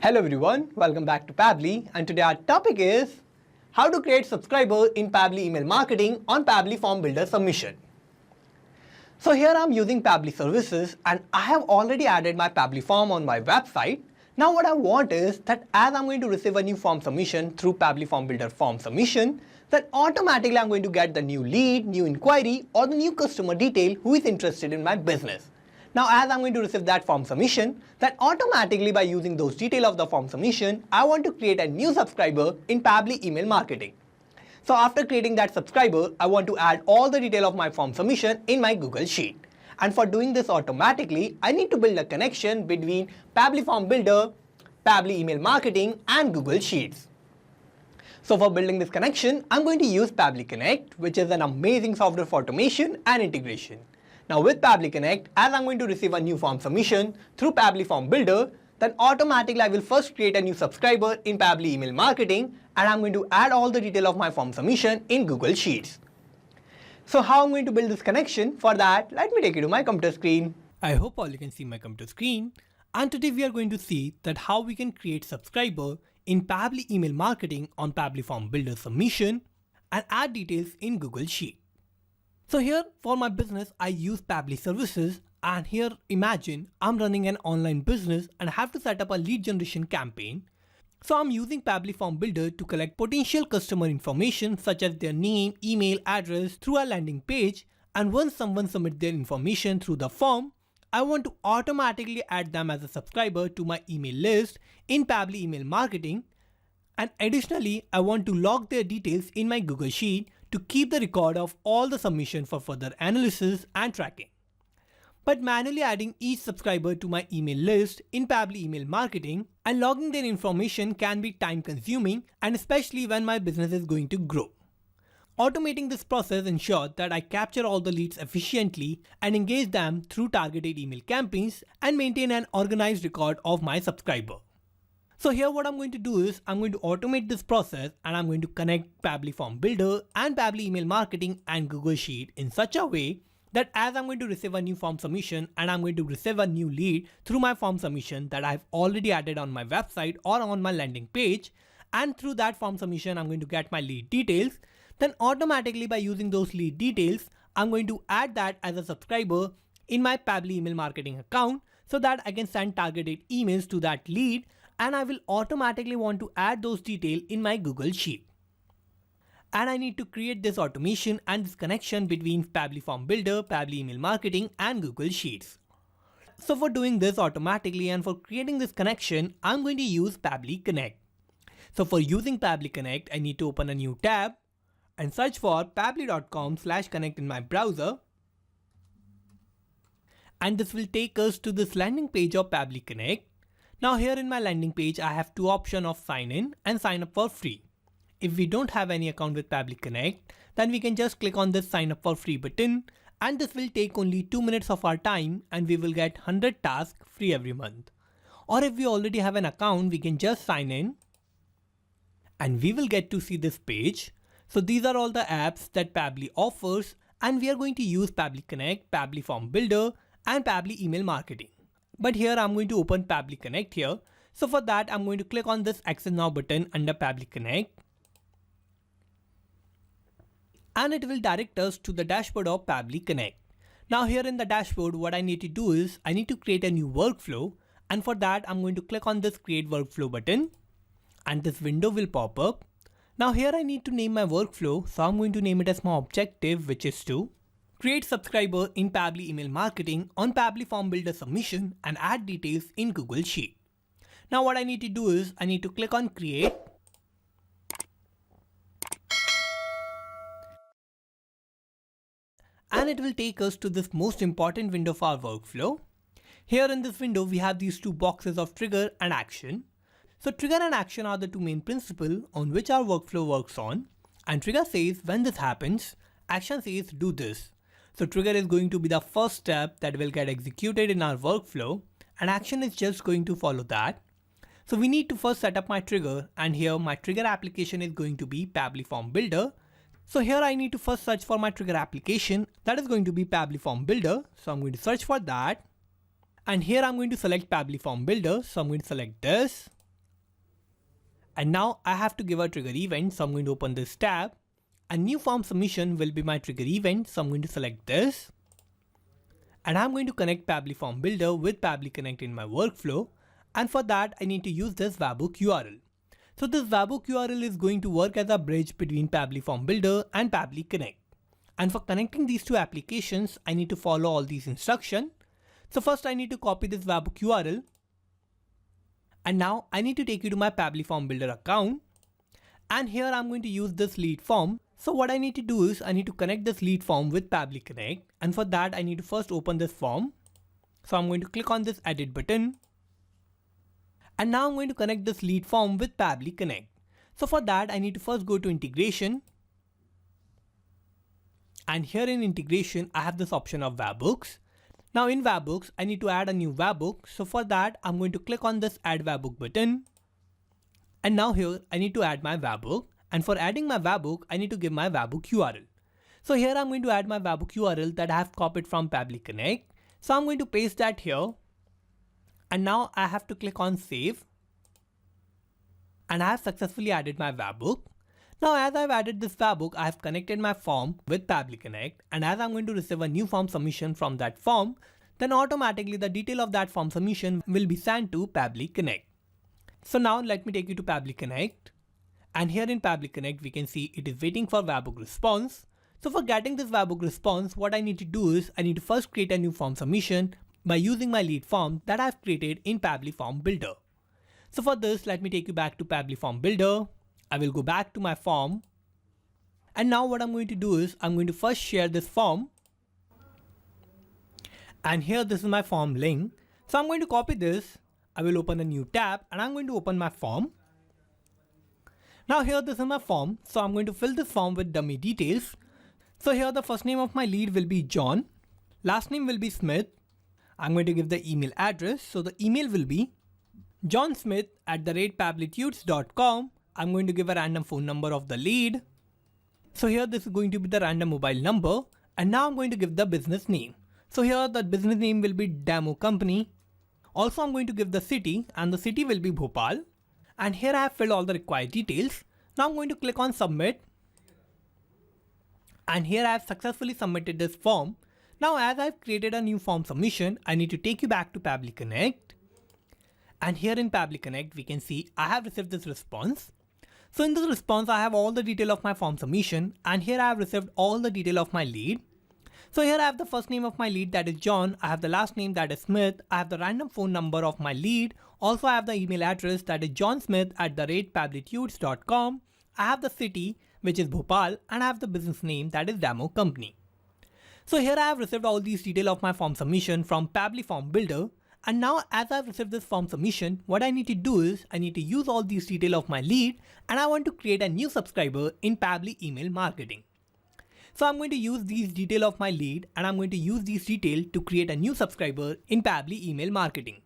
Hello everyone, welcome back to Pabbly, and today our topic is how to create subscriber in Pabbly email marketing on Pabbly form builder submission. So here I'm using Pabbly services and I have already added my Pabbly form on my website. Now what I want is that as I'm going to receive a new form submission through Pabbly form builder form submission, that automatically I'm going to get the new lead, new inquiry or the new customer detail who is interested in my business. Now as I'm going to receive that form submission, that automatically by using those details of the form submission, I want to create a new subscriber in Pabbly email marketing. So after creating that subscriber, I want to add all the detail of my form submission in my Google Sheet. And for doing this automatically, I need to build a connection between Pabbly form builder, Pabbly email marketing and Google Sheets. So for building this connection, I'm going to use Pabbly Connect, which is an amazing software for automation and integration. Now with Pabbly Connect, as I'm going to receive a new form submission through Pabbly Form Builder, then automatically I will first create a new subscriber in Pabbly email marketing and I'm going to add all the detail of my form submission in Google Sheets. So how I'm going to build this connection? For that, let me take you to my computer screen. I hope all you can see my computer screen. And today we are going to see that how we can create subscriber in Pabbly email marketing on Pabbly Form Builder submission and add details in Google Sheet. So here for my business, I use Pabbly services, and here imagine I'm running an online business and have to set up a lead generation campaign. So I'm using Pabbly Form Builder to collect potential customer information such as their name, email, address through a landing page, and once someone submits their information through the form, I want to automatically add them as a subscriber to my email list in Pabbly email marketing, and additionally I want to log their details in my Google Sheet to keep the record of all the submissions for further analysis and tracking. But manually adding each subscriber to my email list in Pabbly email marketing and logging their information can be time consuming, and especially when my business is going to grow. Automating this process ensures that I capture all the leads efficiently and engage them through targeted email campaigns and maintain an organized record of my subscriber. So here what I'm going to do is I'm going to automate this process and I'm going to connect Pabbly Form Builder and Pabbly email marketing and Google Sheet in such a way that as I'm going to receive a new form submission and I'm going to receive a new lead through my form submission that I've already added on my website or on my landing page, and through that form submission I'm going to get my lead details, then automatically by using those lead details, I'm going to add that as a subscriber in my Pabbly email marketing account so that I can send targeted emails to that lead, and I will automatically want to add those details in my Google Sheet. And I need to create this automation and this connection between Pabbly Form Builder, Pabbly email marketing and Google Sheets. So for doing this automatically and for creating this connection, I'm going to use Pabbly Connect. So for using Pabbly Connect, I need to open a new tab and search for pabbly.com/connect in my browser. And this will take us to this landing page of Pabbly Connect. Now here in my landing page, I have two options of sign in and sign up for free. If we don't have any account with Pabbly Connect, then we can just click on this sign up for free button, and this will take only 2 minutes of our time and we will get 100 tasks free every month. Or if we already have an account, we can just sign in and we will get to see this page. So these are all the apps that Pabbly offers, and we are going to use Pabbly Connect, Pabbly Form Builder and Pabbly email marketing. But here I'm going to open Pabbly Connect here. So for that, I'm going to click on this Access Now button under Pabbly Connect. And it will direct us to the dashboard of Pabbly Connect. Now here in the dashboard, what I need to do is I need to create a new workflow. And for that, I'm going to click on this Create Workflow button. And this window will pop up. Now here I need to name my workflow. So I'm going to name it as my objective, which is to create subscriber in Pabbly email marketing on Pabbly Form Builder submission and add details in Google Sheet. Now what I need to do is I need to click on Create. And it will take us to this most important window of our workflow. Here in this window, we have these two boxes of trigger and action. So trigger and action are the two main principles on which our workflow works on. And trigger says when this happens, action says do this. So trigger is going to be the first step that will get executed in our workflow, and action is just going to follow that. So we need to first set up my trigger, and here my trigger application is going to be Pabbly Form Builder. So here I need to first search for my trigger application, that is going to be Pabbly Form Builder. So I'm going to search for that. And here I'm going to select Pabbly Form Builder. So I'm going to select this. And now I have to give a trigger event, so I'm going to open this tab. A new form submission will be my trigger event, so I'm going to select this. And I'm going to connect Pabbly Form Builder with Pabbly Connect in my workflow. And for that, I need to use this webhook URL. So this webhook URL is going to work as a bridge between Pabbly Form Builder and Pabbly Connect. And for connecting these two applications, I need to follow all these instructions. So first I need to copy this webhook URL. And now I need to take you to my Pabbly Form Builder account. And here I'm going to use this lead form. So what I need to do is I need to connect this lead form with Pabbly Connect. And for that, I need to first open this form. So I'm going to click on this edit button. And now I'm going to connect this lead form with Pabbly Connect. So for that, I need to first go to integration. And here in integration, I have this option of webhooks. Now in webhooks, I need to add a new webhook. So for that, I'm going to click on this add webhook button. And now here, I need to add my webhook. And for adding my webhook, I need to give my webhook URL. So here I'm going to add my webhook URL that I have copied from Pabbly Connect. So I'm going to paste that here. And now I have to click on save. And I have successfully added my webhook. Now as I've added this webhook, I have connected my form with Pabbly Connect. And as I'm going to receive a new form submission from that form, then automatically the detail of that form submission will be sent to Pabbly Connect. So now let me take you to Pabbly Connect. And here in Pabbly Connect, we can see it is waiting for webhook response. So for getting this webhook response, what I need to do is I need to first create a new form submission by using my lead form that I've created in Pabbly Form Builder. So for this, let me take you back to Pabbly Form Builder. I will go back to my form. And now what I'm going to do is I'm going to first share this form. And here this is my form link. So I'm going to copy this. I will open a new tab and I'm going to open my form. Now here this is my form, so I'm going to fill this form with dummy details. So here the first name of my lead will be John, last name will be Smith. I'm going to give the email address, so the email will be johnsmith@pabblytudes.com. I'm going to give a random phone number of the lead. So here this is going to be the random mobile number, and now I'm going to give the business name. So here the business name will be Demo Company. Also I'm going to give the city, and the city will be Bhopal. And here I have filled all the required details. Now I'm going to click on submit. And here I have successfully submitted this form. Now as I've created a new form submission, I need to take you back to Pabbly Connect. And here in Pabbly Connect, we can see I have received this response. So in this response, I have all the detail of my form submission. And here I have received all the detail of my lead. So here I have the first name of my lead, that is John. I have the last name, that is Smith. I have the random phone number of my lead. Also I have the email address, that is johnsmith@pabblytudes.com. I have the city, which is Bhopal, and I have the business name, that is Demo Company. So here I have received all these details of my form submission from Pabbly Form Builder. And now as I've received this form submission, what I need to do is I need to use all these details of my lead, and I want to create a new subscriber in Pabbly Email Marketing. So I'm going to use these details of my lead, and I'm going to use these details to create a new subscriber in Pabbly Email Marketing.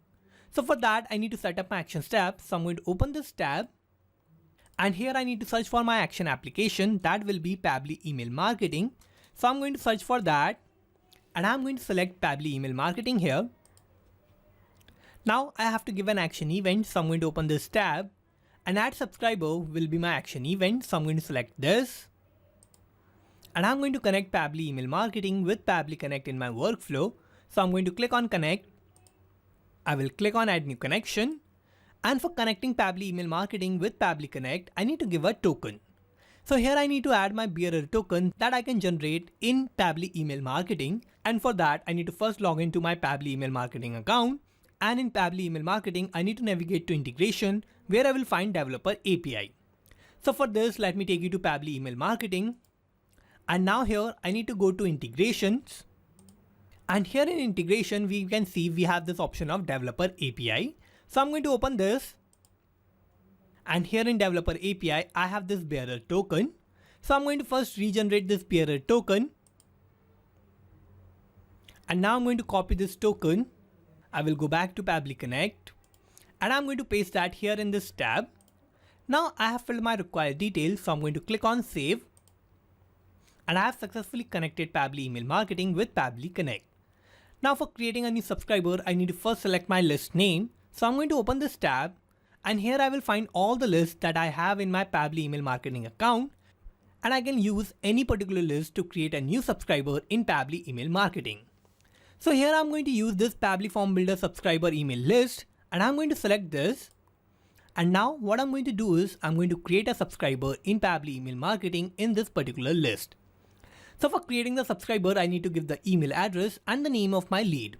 So for that, I need to set up my action steps. So I'm going to open this tab, and here I need to search for my action application. That will be Pabbly Email Marketing. So I'm going to search for that, and I'm going to select Pabbly Email Marketing here. Now I have to give an action event. So I'm going to open this tab, and add subscriber will be my action event. So I'm going to select this. And I'm going to connect Pabbly Email Marketing with Pabbly Connect in my workflow. So I'm going to click on Connect. I will click on Add New Connection. And for connecting Pabbly Email Marketing with Pabbly Connect, I need to give a token. So here I need to add my bearer token that I can generate in Pabbly Email Marketing. And for that, I need to first log into my Pabbly Email Marketing account. And in Pabbly Email Marketing, I need to navigate to integration, where I will find Developer API. So for this, let me take you to Pabbly Email Marketing. And now here I need to go to integrations. And here in integration, we can see we have this option of Developer API. So I'm going to open this. And here in Developer API, I have this bearer token. So I'm going to first regenerate this bearer token. And now I'm going to copy this token. I will go back to Pabbly Connect. And I'm going to paste that here in this tab. Now I have filled my required details. So I'm going to click on Save. And I have successfully connected Pabbly Email Marketing with Pabbly Connect. Now for creating a new subscriber, I need to first select my list name. So I'm going to open this tab, and here I will find all the lists that I have in my Pabbly email marketing account, and I can use any particular list to create a new subscriber in Pabbly email marketing. So here I'm going to use this Pabbly Form Builder subscriber email list, and I'm going to select this. And now what I'm going to do is I'm going to create a subscriber in Pabbly email marketing in this particular list. So for creating the subscriber, I need to give the email address and the name of my lead.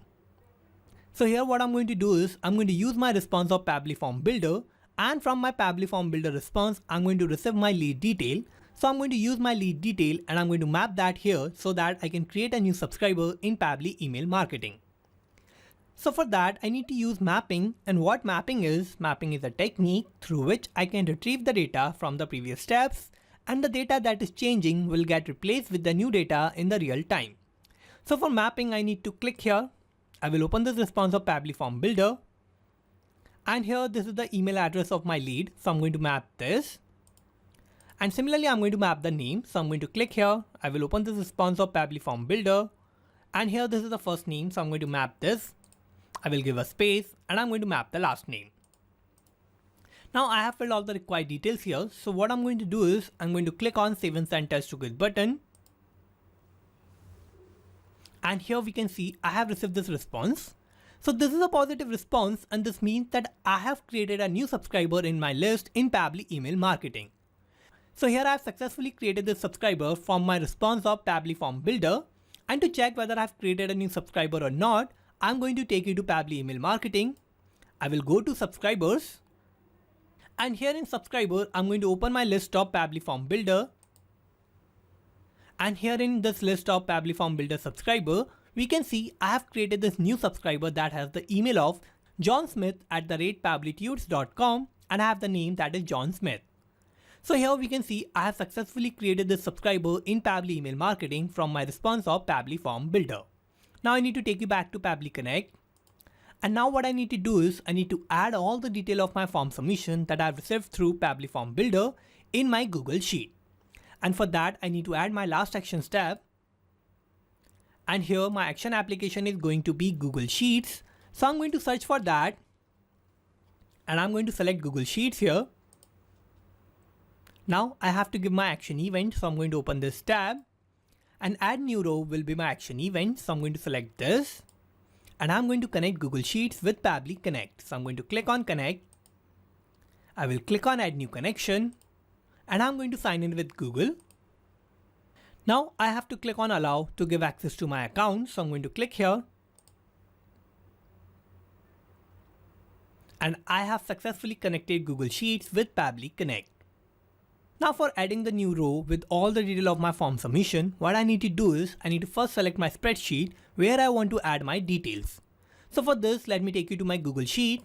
So here what I'm going to do is I'm going to use my response of Pabbly Form Builder, and from my Pabbly Form Builder response, I'm going to receive my lead detail. So I'm going to use my lead detail and I'm going to map that here so that I can create a new subscriber in Pabbly email marketing. So for that, I need to use mapping, and what mapping is a technique through which I can retrieve the data from the previous steps, and the data that is changing will get replaced with the new data in the real time. So for mapping, I need to click here. I will open this response of Pabbly Form Builder, and here this is the email address of my lead. So I'm going to map this, and similarly I'm going to map the name. So I'm going to click here. I will open this response of Pabbly Form Builder, and here this is the first name. So I'm going to map this. I will give a space and I'm going to map the last name. Now I have filled all the required details here. So what I'm going to do is I'm going to click on Save and Send Test to Grid button. And here we can see I have received this response. So this is a positive response, and this means that I have created a new subscriber in my list in Pabbly email marketing. So here I have successfully created this subscriber from my response of Pabbly Form Builder. And to check whether I've created a new subscriber or not, I'm going to take you to Pabbly email marketing. I will go to subscribers, and here in subscriber, I'm going to open my list of Pabbly Form Builder. And here in this list of Pabbly Form Builder subscriber, we can see I have created this new subscriber that has the email of johnsmith@pabblytudes.com, and I have the name that is John Smith. So here we can see I have successfully created this subscriber in Pabbly email marketing from my response of Pabbly Form Builder. Now I need to take you back to Pabbly Connect. And now what I need to do is I need to add all the detail of my form submission that I've received through Pabbly Form Builder in my Google Sheet. And for that, I need to add my last action step. And here my action application is going to be Google Sheets. So I'm going to search for that. And I'm going to select Google Sheets here. Now I have to give my action event. So I'm going to open this tab. And add new row will be my action event. So I'm going to select this, and I'm going to connect Google Sheets with Pabbly Connect. So I'm going to click on Connect. I will click on Add New Connection, and I'm going to sign in with Google. Now I have to click on Allow to give access to my account. So I'm going to click here. And I have successfully connected Google Sheets with Pabbly Connect. Now for adding the new row with all the detail of my form submission, what I need to do is I need to first select my spreadsheet where I want to add my details. So for this, let me take you to my Google Sheet.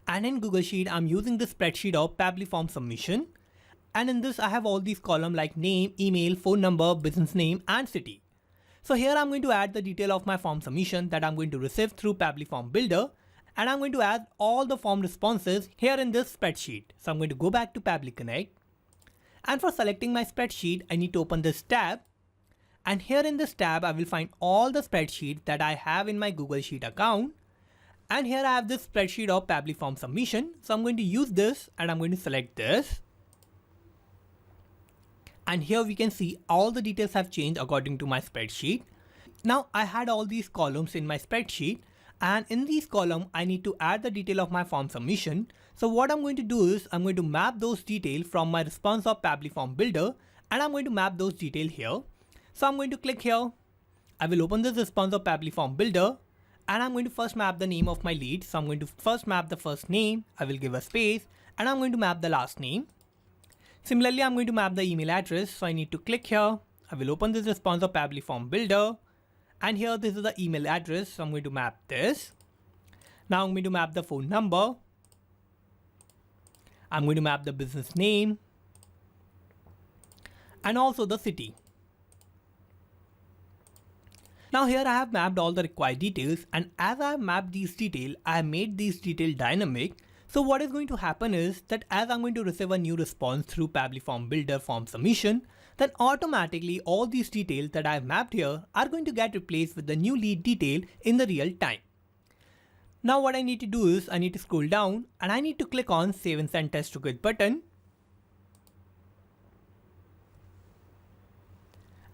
And in Google Sheet, I'm using the spreadsheet of Pabbly Form Submission. And in this, I have all these columns like name, email, phone number, business name, and city. So here I'm going to add the detail of my form submission that I'm going to receive through Pabbly Form Builder. And I'm going to add all the form responses here in this spreadsheet. So I'm going to go back to Pabbly Connect. And for selecting my spreadsheet, I need to open this tab. And here in this tab, I will find all the spreadsheets that I have in my Google Sheet account. And here I have this spreadsheet of Pabbly Form Submission. So I'm going to use this, and I'm going to select this. And here we can see all the details have changed according to my spreadsheet. Now I had all these columns in my spreadsheet, and in these columns, I need to add the detail of my form submission. So what I'm going to do is I'm going to map those details from my response of Pabbly Form Builder, and I'm going to map those details here. So I'm going to click here. I will open this response of Pabbly Form Builder, and I'm going to first map the name of my lead. So I'm going to first map the first name. I will give a space, and I'm going to map the last name. Similarly, I'm going to map the email address. So I need to click here. I will open this response of Pabbly Form Builder, and here this is the email address. So I'm going to map this. Now I'm going to map the phone number. I'm going to map the business name and also the city. Now here I have mapped all the required details, and as I have mapped these details, I have made these details dynamic. So what is going to happen is that as I'm going to receive a new response through Pabbly Form Builder form submission, then automatically all these details that I have mapped here are going to get replaced with the new lead detail in the real time. Now what I need to do is I need to scroll down and I need to click on Save and Send Test to Grid button.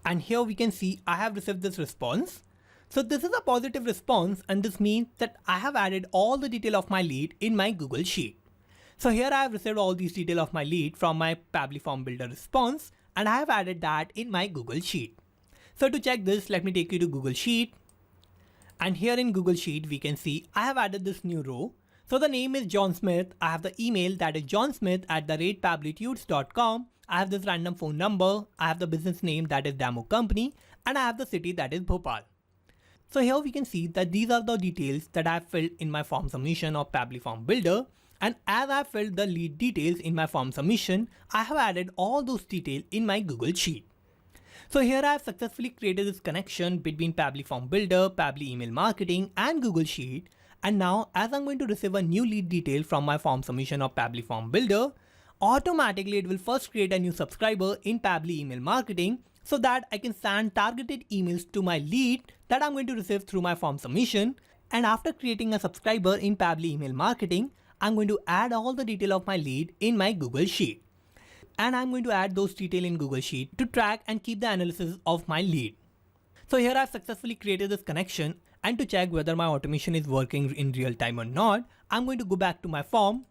And here we can see I have received this response. So this is a positive response, and this means that I have added all the detail of my lead in my Google Sheet. So here I have received all these detail of my lead from my Pabbly Form Builder response, and I have added that in my Google Sheet. So to check this, let me take you to Google Sheet. And here in Google Sheet, we can see I have added this new row. So the name is John Smith. I have the email that is johnsmith@pabblytudes.com. I have this random phone number. I have the business name that is Demo Company, and I have the city that is Bhopal. So here we can see that these are the details that I have filled in my form submission of Pabbly Form Builder. And as I filled the lead details in my form submission, I have added all those details in my Google Sheet. So here I have successfully created this connection between Pabbly Form Builder, Pabbly Email Marketing and Google Sheet. And now as I'm going to receive a new lead detail from my form submission of Pabbly Form Builder, automatically it will first create a new subscriber in Pabbly Email Marketing so that I can send targeted emails to my lead that I'm going to receive through my form submission. And after creating a subscriber in Pabbly Email Marketing, I'm going to add all the detail of my lead in my Google Sheet. And I'm going to add those details in Google Sheet to track and keep the analysis of my lead. So here I've successfully created this connection, and to check whether my automation is working in real time or not, I'm going to go back to my form.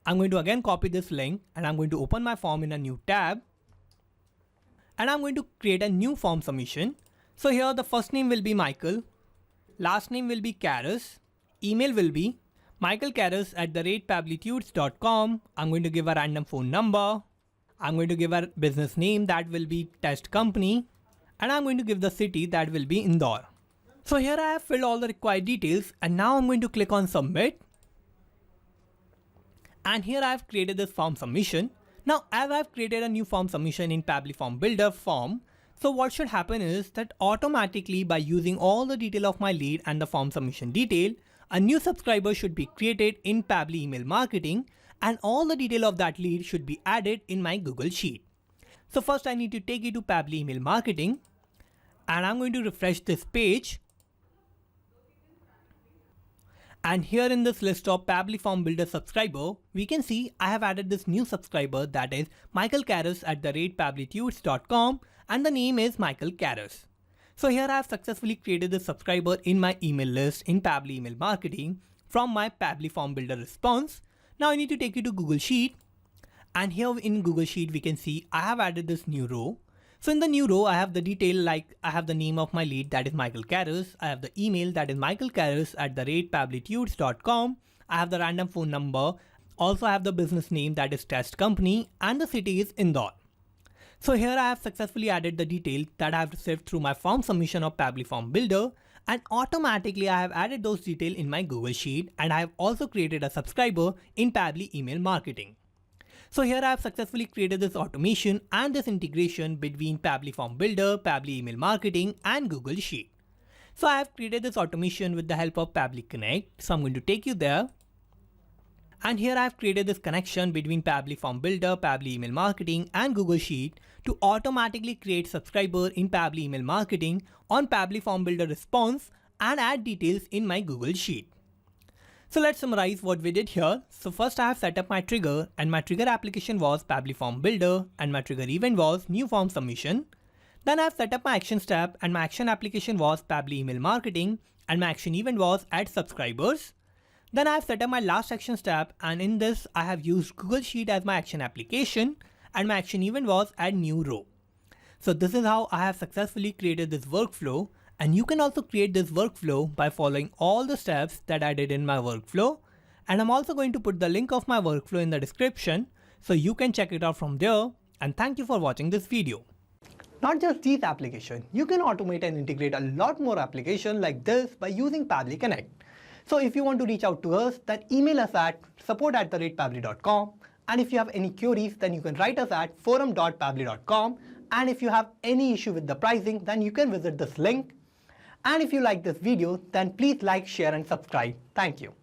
I'm going to again copy this link and I'm going to open my form in a new tab. And I'm going to create a new form submission. So here the first name will be Michael, last name will be Karas, email will be michaelkaras@pabblytudes.com. I'm going to give a random phone number. I'm going to give a business name that will be Test Company, and I'm going to give the city that will be Indore. So here I have filled all the required details, and now I'm going to click on Submit. And here I have created this form submission. Now as I've created a new form submission in Pabbly Form Builder form, so what should happen is that automatically by using all the detail of my lead and the form submission detail, a new subscriber should be created in Pabbly Email Marketing, and all the detail of that lead should be added in my Google Sheet. So first I need to take you to Pabbly Email Marketing, and I'm going to refresh this page. And here in this list of Pabbly Form Builder subscriber, we can see I have added this new subscriber that is michaelkaras@pabblytudes.com, and the name is Michael Karas. So here I have successfully created this subscriber in my email list in Pabbly Email Marketing from my Pabbly Form Builder response. Now I need to take you to Google Sheet, and here in Google Sheet we can see I have added this new row. So in the new row, I have the detail like I have the name of my lead that is Michael Karas. I have the email that is michaelkaras@pabblytudes.com. I have the random phone number. Also I have the business name that is Test Company, and the city is Indore. So here I have successfully added the detail that I have received through my form submission of Pabbly Form Builder, and automatically I have added those details in my Google Sheet, and I have also created a subscriber in Pabbly Email Marketing. So here I have successfully created this automation and this integration between Pabbly Form Builder, Pabbly Email Marketing and Google Sheet. So I have created this automation with the help of Pabbly Connect. So I'm going to take you there. And here I have created this connection between Pabbly Form Builder, Pabbly Email Marketing and Google Sheet to automatically create subscriber in Pabbly Email Marketing on Pabbly Form Builder response and add details in my Google Sheet. So let's summarize what we did here. So first I have set up my trigger, and my trigger application was Pabbly Form Builder, and my trigger event was new form submission. Then I have set up my action step, and my action application was Pabbly Email Marketing, and my action event was add subscribers. Then I have set up my last action step, and in this I have used Google Sheet as my action application, and my action event was add new row. So this is how I have successfully created this workflow. And you can also create this workflow by following all the steps that I did in my workflow. And I'm also going to put the link of my workflow in the description so you can check it out from there. And thank you for watching this video. Not just these applications, you can automate and integrate a lot more applications like this by using Pabbly Connect. So if you want to reach out to us, then email us at support@pabbly.com. And if you have any queries, then you can write us at forum.pabbly.com. And if you have any issue with the pricing, then you can visit this link. And if you like this video, then please like, share and subscribe. Thank you.